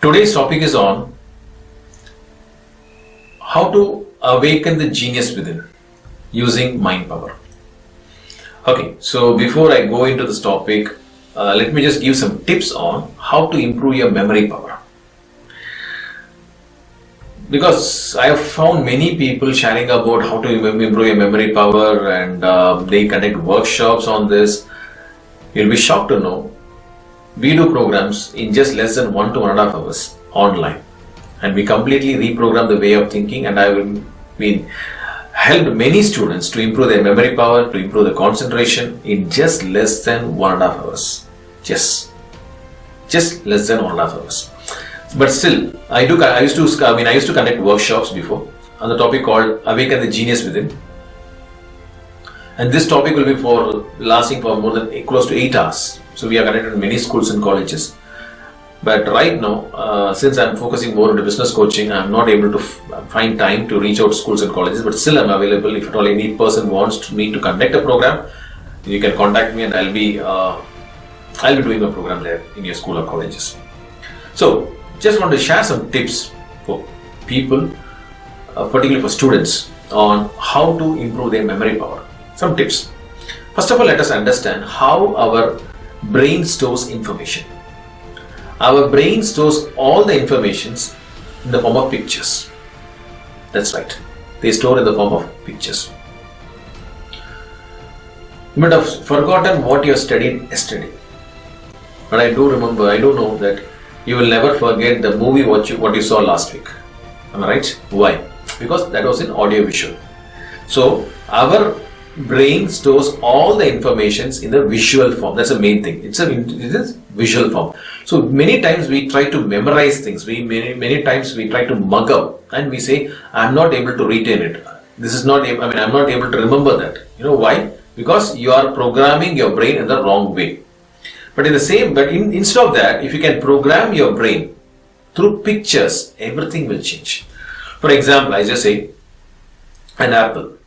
Today's topic is on how to awaken the genius within using mind power. Okay, so before I go into this topic, let me just give some tips on how to improve your memory power. Because I have found many people sharing about how to improve your memory power, and they conduct workshops on this. You'll be shocked to know we do programs in just less than 1 to 1.5 hours online, and we completely reprogram the way of thinking. And I have been helped many students to improve their memory power, to improve the concentration in just less than 1.5 hours. Just less than 1.5 hours. But still, I used to conduct workshops before on the topic called Awaken the Genius Within. And this topic will be lasting for more than close to 8 hours. So we are connected in many schools and colleges. But right now, since I'm focusing more on business coaching, I'm not able to find time to reach out to schools and colleges. But still, I'm available. If at all any person wants me to conduct a program, you can contact me, and I'll be doing a program there in your school or colleges. So, just want to share some tips for people, particularly for students, on how to improve their memory power. Some tips. First of all, let us understand how our brain stores information. Our brain stores all the informations in the form of pictures. That's right. They store in the form of pictures. You might have forgotten what you studied yesterday. But I do know that you will never forget the movie what you saw last week. Am I right? Why? Because that was in audio visual. So our brain stores all the informations in the visual form. That's the main thing. It is visual form. So many times we try to memorize things. Many times we try to mug up, and we say, I'm not able to retain it. I'm not able to remember that. You know why? Because you are programming your brain in the wrong way. But instead of that, if you can program your brain through pictures, everything will change. For example, I just say an apple.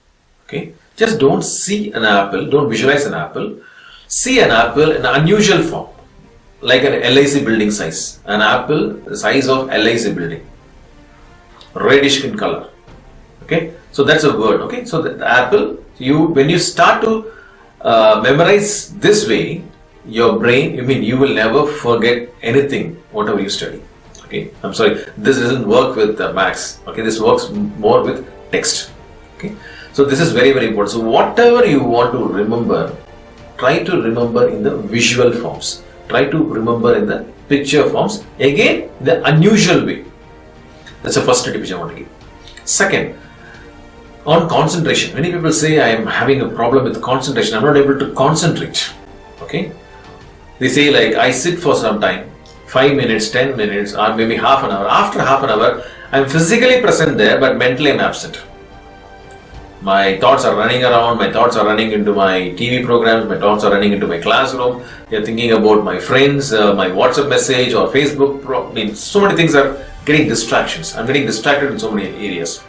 Okay. Just don't see an apple, don't visualize an apple. See an apple in an unusual form, like an LIC building size. An apple the size of LIC building, reddish in color. Okay, so that's a word. Okay, so the apple, when you start to memorize this way, your brain, you will never forget anything, whatever you study. Okay, I'm sorry, this doesn't work with maths. Okay, this works more with text. Okay. So this is very, very important. So whatever you want to remember, try to remember in the visual forms. Try to remember in the picture forms. Again, the unusual way. That's the first tip which I want to give. Second, on concentration. Many people say I am having a problem with concentration. I'm not able to concentrate. Okay. They say like I sit for some time, 5 minutes, 10 minutes, or maybe half an hour. After half an hour, I'm physically present there, but mentally I'm absent. My thoughts are running around, my thoughts are running into my TV programs, my thoughts are running into my classroom. They're thinking about my friends, my WhatsApp message or Facebook. So many things are getting distractions. I'm getting distracted in so many areas.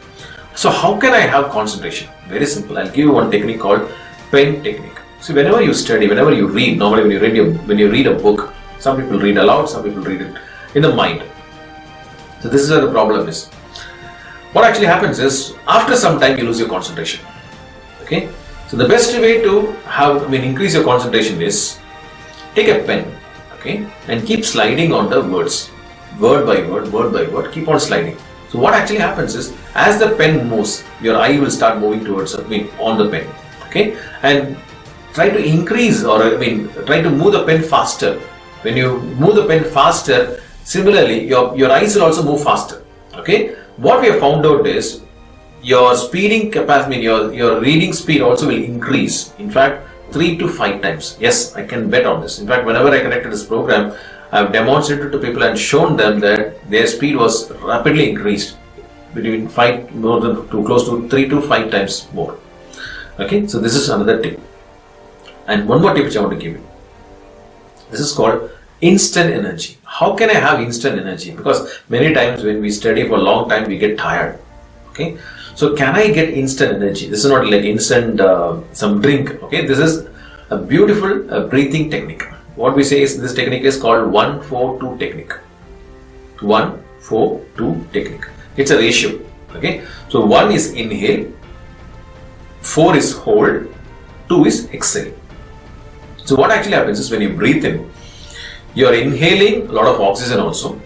So how can I have concentration? Very simple. I'll give you one technique called pen technique. So whenever you study, whenever you read, normally when you read a book, some people read aloud, some people read it in the mind. So this is where the problem is. What actually happens is, after some time you lose your concentration. Okay, so the best way to increase your concentration is take a pen, okay, and keep sliding on the words, word by word, keep on sliding. So what actually happens is, as the pen moves, your eye will start moving towards on the pen, okay, and try to increase try to move the pen faster. When you move the pen faster, similarly your eyes will also move faster. Okay. What we have found out is your speeding capacity, your reading speed also will increase. In fact, 3 to 5 times. Yes, I can bet on this. In fact, whenever I connected this program, I have demonstrated to people and shown them that their speed was rapidly increased between close to 3 to 5 times more. Okay, so this is another tip. And one more tip which I want to give you. This is called instant energy. How can I have instant energy? Because many times when we study for a long time, we get tired. Okay, so can I get instant energy? This is not like instant some drink. Okay, this is a beautiful breathing technique. What we say is this technique is called 1-4-2 technique. 1-4-2 technique. It's a ratio. Okay. So 1 is inhale, 4 is hold, 2 is exhale. So what actually happens is when you breathe in, you are inhaling a lot of oxygen also,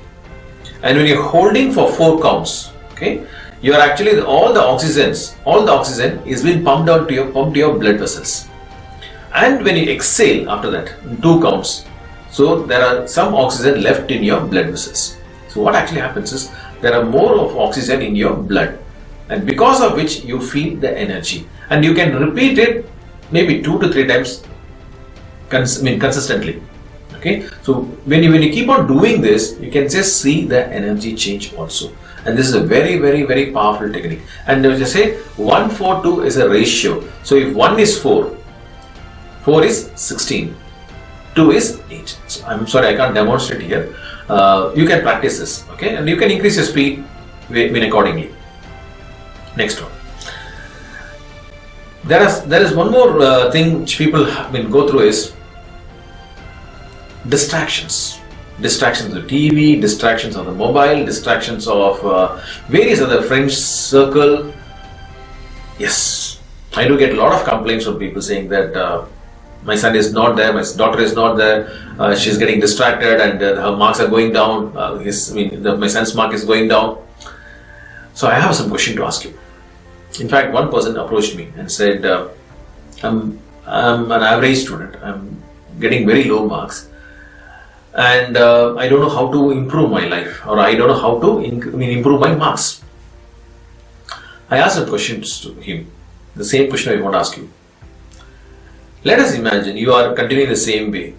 and when you're holding for 4 counts, okay, you are actually all the oxygen is being pumped to your blood vessels. And when you exhale after that, 2 counts, so there are some oxygen left in your blood vessels. So what actually happens is there are more of oxygen in your blood, and because of which you feel the energy, and you can repeat it maybe 2 to 3 times consistently. Okay, so when you keep on doing this, you can just see the energy change also. And this is a very, very, very powerful technique. And as I say, 1-4-2 is a ratio. So if 1 is 4, 4 is 16, 2 is 8. So I'm sorry, I can't demonstrate here. You can practice this, okay, and you can increase your speed accordingly. Next one. There is one more thing which people go through is distractions. Distractions of TV, distractions of the mobile, distractions of various other friends circle. Yes, I do get a lot of complaints from people saying that my son is not there, my daughter is not there, she's getting distracted and her marks are going down, my son's mark is going down. So I have some question to ask you. In fact, one person approached me and said, I'm an average student, I'm getting very low marks, and I don't know how to improve my life, or I don't know how to improve my marks. I asked some questions to him, the same question I want to ask you. Let us imagine you are continuing the same way.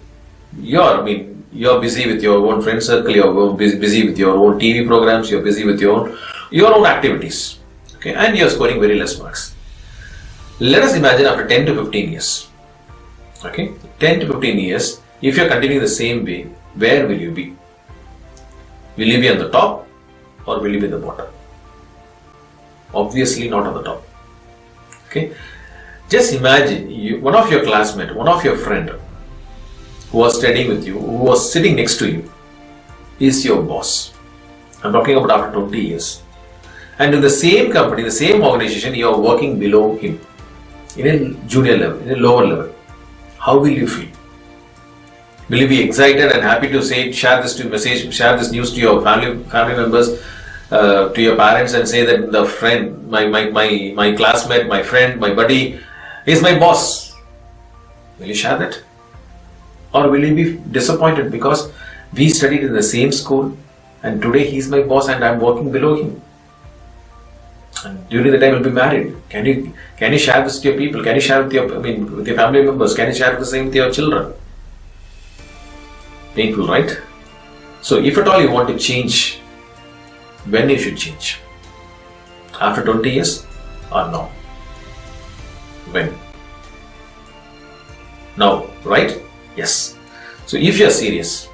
You are busy with your own friend circle, you are busy with your own TV programs, you are busy with your own activities. Okay, and you are scoring very less marks. Let us imagine after 10 to 15 years. Okay, 10 to 15 years, if you are continuing the same way, where will you be? Will you be on the top or will you be on the bottom? Obviously not on the top. Okay. Just imagine one of your classmates, one of your friend who was studying with you, who was sitting next to you, is your boss. I'm talking about after 20 years. And in the same company, the same organization, you are working below him in a junior level, in a lower level. How will you feel? Will you be excited and happy to share this news to your family members, to your parents, and say that the friend, my classmate, my friend, my buddy is my boss? Will you share that? Or will you be disappointed because we studied in the same school and today he is my boss and I am working below him? And during the time we'll be married. Can you share this to your people? Can you share with your family members? Can you share the same with your children? Painful, right? So if at all you want to change, when you should change? After 20 years or now? When? Now, right? Yes. So if you are serious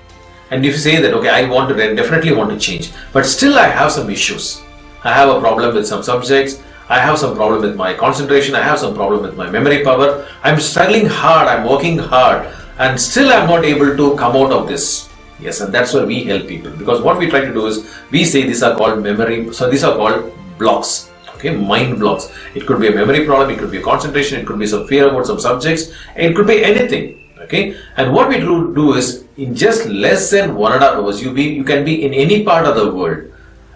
and if you say that, okay, I definitely want to change, but still I have some issues. I have a problem with some subjects, I have some problem with my concentration, I have some problem with my memory power, I'm struggling hard, I'm working hard, and still I'm not able to come out of this. Yes, and that's where we help people, because what we try to do is, we say these are called these are called blocks, okay, mind blocks. It could be a memory problem, it could be a concentration, it could be some fear about some subjects, it could be anything, okay. And what we do is, in just less than 1.5 hours, you can be in any part of the world,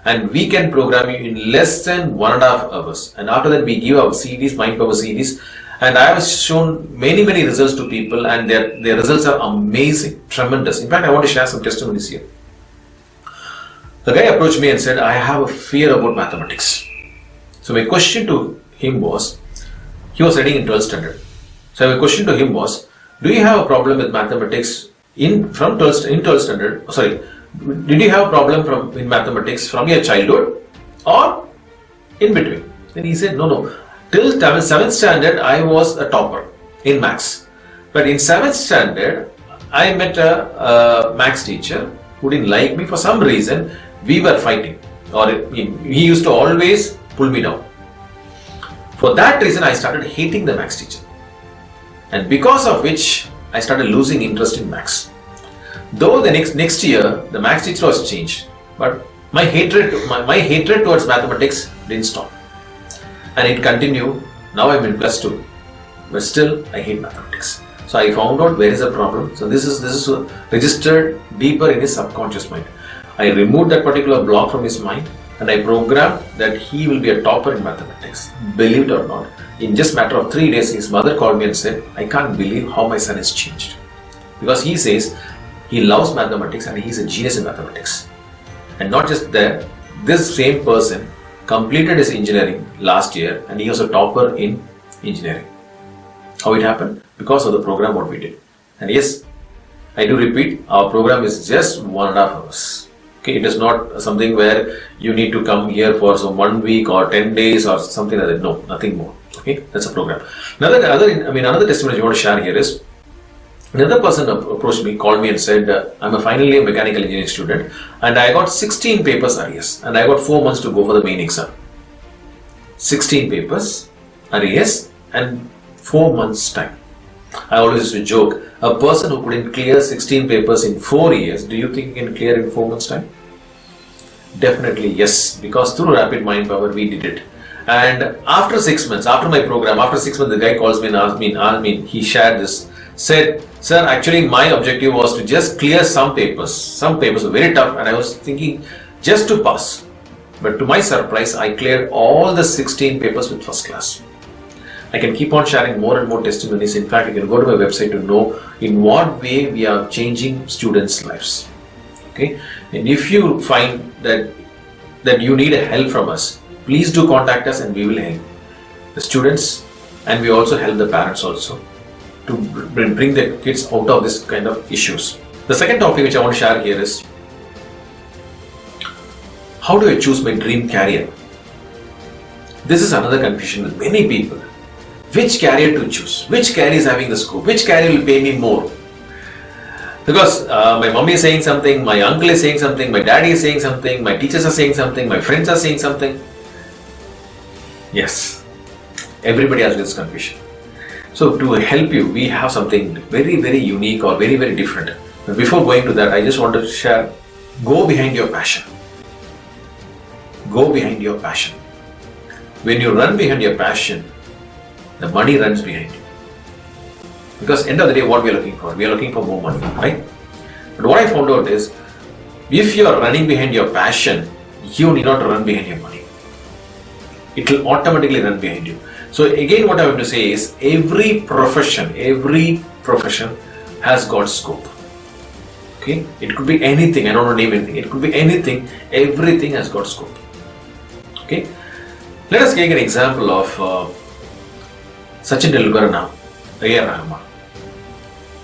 and we can program you in less than 1.5 hours. And after that, we give our CDs, Mind Power CDs, and I have shown many results to people, and their results are amazing, tremendous. In fact, I want to share some testimonies here. The guy approached me and said, I have a fear about mathematics. So my question to him was, he was studying in 12th standard. So my question to him was, do you have a problem with mathematics in 12th standard? Sorry, did you have a problem in mathematics from your childhood or in between? Then he said, no. Till 7th standard, I was a topper in maths. But in 7th standard, I met a maths teacher who didn't like me for some reason. We were fighting, or he used to always pull me down. For that reason, I started hating the maths teacher. And because of which, I started losing interest in maths. Though the next year, the maths teacher was changed. But my hatred towards mathematics didn't stop. And it continued. Now I'm in plus 2. But still, I hate mathematics. So I found out where is the problem. So this is registered deeper in his subconscious mind. I removed that particular block from his mind and I programmed that he will be a topper in mathematics. Believe it or not, in just matter of 3 days, his mother called me and said, I can't believe how my son has changed. Because he says he loves mathematics and he's a genius in mathematics. And not just that, this same person completed his engineering last year and he was a topper in engineering. How it happened? Because of the program what we did. And yes, I do repeat, our program is just 1.5 hours. Okay, it is not something where you need to come here for some 1 week or 10 days or something like that. No, nothing more. Okay, that's a program. Another testimony you want to share here is, another person approached me, called me and said, I'm a final year mechanical engineering student and I got 16 papers arrears and I got 4 months to go for the main exam. 16 papers arrears and 4 months time. I always used to joke, a person who couldn't clear 16 papers in 4 years, do you think he can clear in 4 months time? Definitely yes, because through rapid mind power we did it. And after 6 months, after my program, after 6 months, the guy calls me and asks me, he shared this, said, sir, actually my objective was to just clear some papers were very tough and I was thinking just to pass. But to my surprise, I cleared all the 16 papers with first class. I can keep on sharing more and more testimonies. In fact, you can go to my website to know in what way we are changing students' lives. Okay, and if you find that you need help from us, please do contact us and we will help the students, and we also help the parents also to bring the kids out of this kind of issues. The second topic which I want to share here is, how do I choose my dream career? This is another confusion with many people. Which career to choose? Which career is having the scope? Which career will pay me more? Because my mommy is saying something, my uncle is saying something, my daddy is saying something, my teachers are saying something, my friends are saying something. Yes, everybody has this confusion. So to help you, we have something very, very unique or very, very different. But before going to that, I just want to share, go behind your passion. Go behind your passion. When you run behind your passion, the money runs behind you. Because end of the day, what we are looking for? We are looking for more money, right? But what I found out is, if you are running behind your passion, you need not run behind your money. It will automatically run behind you. So again, what I want to say is, every profession has got scope. Okay? It could be anything. I don't want to name anything. It could be anything. Everything has got scope. Okay? Let us take an example of Sachin Tendulkar now, A.R. Rahman.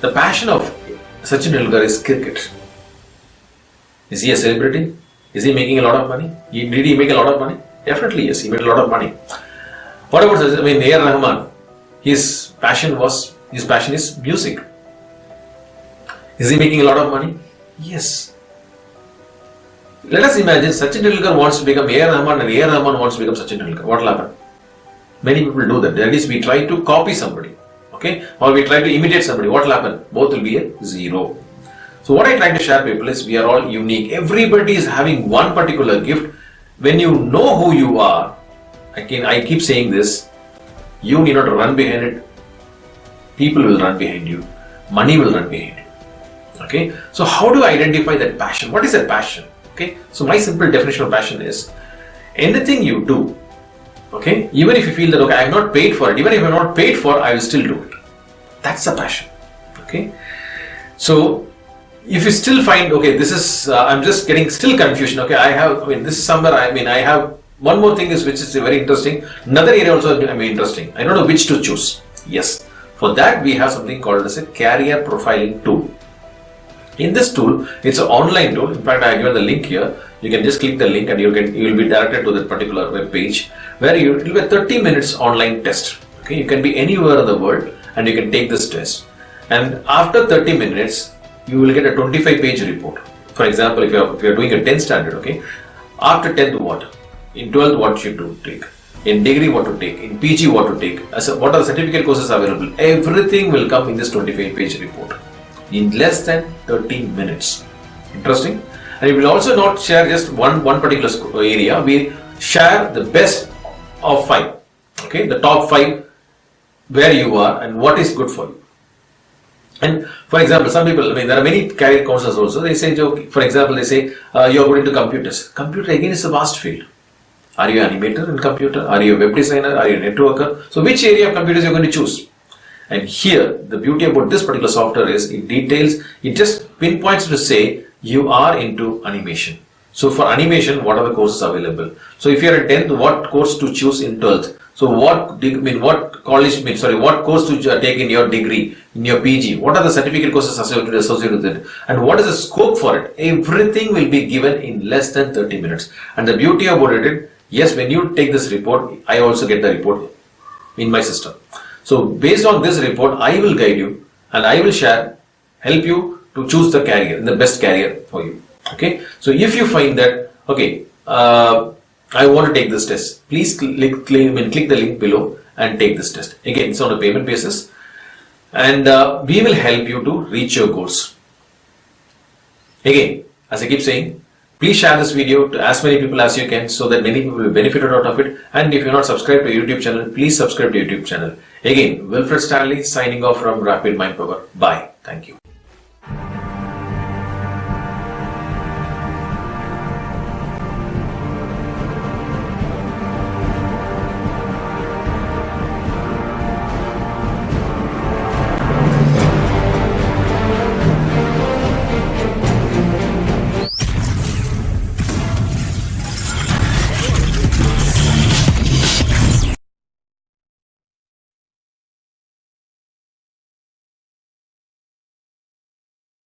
The passion of Sachin Tendulkar is cricket. Is he a celebrity? Is he making a lot of money? Did he make a lot of money? Definitely yes, he made a lot of money. What about A.R. Rahman? His passion is music. Is he making a lot of money? Yes. Let us imagine Sachin Tendulkar wants to become A.R. Rahman and A.R. Rahman wants to become Sachin Tendulkar. What will happen? Many people do that. That is, we try to copy somebody, okay, or we try to imitate somebody. What will happen? Both will be a zero. So what I try to share people is, we are all unique. Everybody is having one particular gift. When you know who you are, I keep saying this, you need not run behind it. People will run behind you. Money will run behind you. Okay. So how do I identify that passion? What is that passion? Okay. So my simple definition of passion is, anything you do, okay, even if you feel that, okay, I am not paid for it, even if I am not paid for it, I will still do it. That's a passion. Okay. So if you still find, okay, this is, I'm just getting still confusion. Okay, this is somewhere, I have one more thing which is very interesting. Another area also interesting. I don't know which to choose. Yes. For that, we have something called as a career profiling tool. In this tool, it's an online tool. In fact, I have given the link here. You can just click the link and you will be directed to that particular web page where it will be a 30 minutes online test. Okay, you can be anywhere in the world and you can take this test. And after 30 minutes, you will get a 25-page report. For example, if you are doing a 10th standard, okay, after 10th what? In 12th what you to take? In degree what to take? In PG what to take? What are the certificate courses available? Everything will come in this 25-page report in less than 30 minutes. Interesting? And we will also not share just one particular area. We share the best of 5. Okay, the top 5 where you are and what is good for you. And for example, some people, there are many career counselors also. They say, for example, they say you are good into computers. Computer again is a vast field. Are you an animator in computer? Are you a web designer? Are you a networker? So which area of computers you are going to choose? And here, the beauty about this particular software is it details, it just pinpoints to say you are into animation. So for animation, what are the courses available? So if you are in 10th, what course to choose in 12th? So what course to take in your degree, in your PG? What are the certificate courses associated with it? And what is the scope for it? Everything will be given in less than 30 minutes. And the beauty about it, yes, when you take this report, I also get the report in my system. So based on this report, I will guide you and I will help you to choose the career, the best career for you. Okay. So if you find that, okay, I want to take this test, please click the link below and take this test. Again, it's on a payment basis and we will help you to reach your goals. Again, as I keep saying, please share this video to as many people as you can so that many people will benefit out of it. And if you're not subscribed to YouTube channel, please subscribe to YouTube channel. Again, Wilfred Stanley signing off from Rapid Mind Power. Bye. Thank you.